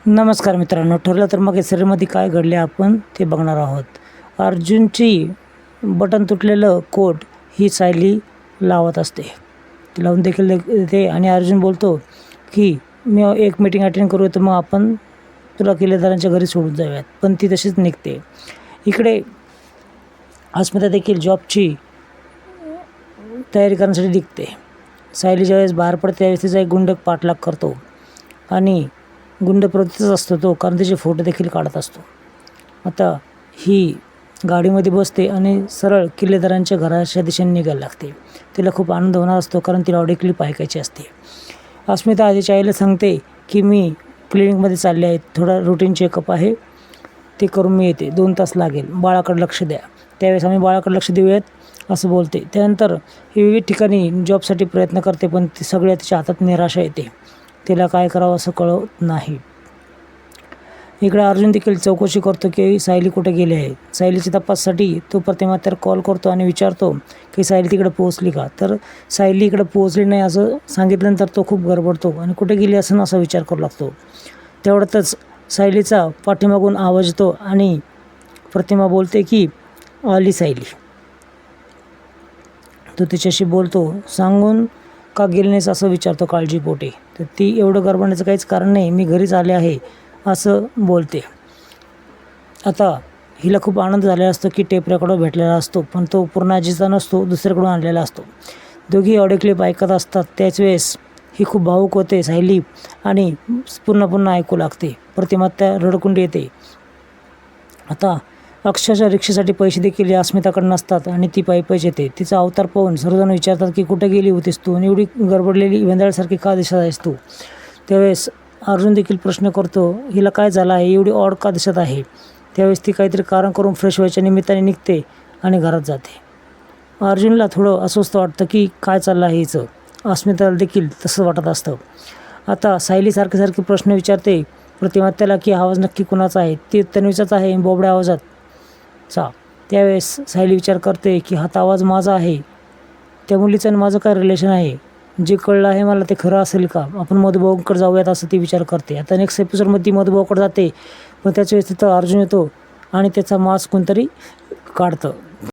नमस्कार मित्रांनो, ठरलं तर मग या सिरियलमध्ये काय घडले आपण ते बघणार आहोत. अर्जुनची बटन तुटलेलं कोट ही सायली लावत असते. ती लावून देखील देते आणि अर्जुन बोलतो की मी एक मीटिंग अटेंड करू, तर मग आपण तुला किल्लेदारांच्या घरी सोडून जाऊयात. पण ती तशीच निघते. इकडे अस्मिता देखील जॉबची तयारी करण्यासाठी निघते. सायली ज्यावेळेस बाहेर पडते त्यावेळेस तिचा एक गुंड पाठलाग करतो आणि गुंड प्रवृत्तीचाच असतो तो, कारण तिचे फोटो देखील काढत असतो. आता ही गाडीमध्ये बसते आणि सरळ किल्लेदारांच्या घराच्या दिशेने निघायला लागते. तिला खूप आनंद होणार असतो, कारण तिला ऑडिओ क्लिप ऐकायची असते. अस्मिता आधीच्या आईला सांगते की मी क्लिनिकमध्ये चालले आहे, थोडा रुटीन चेकअप आहे, ते करून मी येते, 2 तास लागेल, बाळाकडे लक्ष द्या. त्यावेळेस आम्ही बाळाकडे लक्ष देऊयात असं बोलते. त्यानंतर ही विविध ठिकाणी जॉबसाठी प्रयत्न करते, पण ती सगळ्या तिच्या हातात निराशा येते. तिला काय करावं असं कळत नाही. इकडे अर्जुन देखील चौकशी करतो की सायली कुठे गेली आहे. सायलीच्या तपासासाठी तो प्रतिमात्याला कॉल करतो आणि विचारतो की सायली तिकडे पोहोचली का. तर सायली इकडे पोहोचली नाही असं सांगितल्यानंतर तो खूप गडबडतो आणि कुठे गेली असं असा विचार करू लागतो. तेवढ्यातच सायलीचा पाठीमागून आवाज येतो आणि प्रतिमा बोलते की आली सायली. तो तिच्याशी बोलतो, सांगून का गेली नाहीस असं विचारतो काळजीपोटी. तर ती एवढं गडबडण्याचं काहीच कारण नाही, मी घरीच आले आहे असं बोलते. आता हिला खूप आनंद झालेला असतो की टेप रेकॉर्डर भेटलेला असतो, पण तो पूर्ण आजीचा नसतो, दुसऱ्याकडून आणलेला असतो. दोघी ऑडिओ क्लिप ऐकत असतात. त्याच वेळेस ही खूप भावूक होते सायली आणि पुन्हा ऐकू लागते. प्रतिमात्या रडकुंडी येते. आता अक्षरशः रिक्षेसाठी पैसे देखील या अस्मिताकडे नसतात आणि ती पायीच येते. तिचा अवतार पाहून सर्वजण विचारतात की कुठे गेली होतीस तू आणि एवढी गडबडलेली वेंदाळ्यासारखी का दिसत आहेस तू. त्यावेळेस अर्जुन देखील प्रश्न करतो, हिला काय झालं आहे, एवढी ऑड का दिसत आहे. त्यावेळेस ती काहीतरी कारण करून फ्रेश व्हायच्या निमित्ताने निघते आणि घरात जाते. अर्जुनला थोडं अस्वस्थ वाटतं की काय चाललं आहे हिचं. अस्मिताला देखील तसं वाटत असतं. आता सायली सारखे प्रश्न विचारते प्रतिमात्याला की आवाज नक्की कुणाचा आहे. ती तन्वीचाच आहे बोबड्या आवाजात चा. त्यावेळेस सायली विचार करते की हा आवाज माझा आहे, त्या मुलीचं आणि माझं काय रिलेशन आहे. जे कळलं आहे मला ते खरं असेल का, आपण मधुभाऊंकडे जाऊयात असं ती विचार करते. आता नेक्स्ट एपिसोडमध्ये ती मधुभाऊकडे जाते, पण त्याच्या वेळेस तिथं अर्जुन येतो आणि त्याचा मास्क कोणतरी काढतं.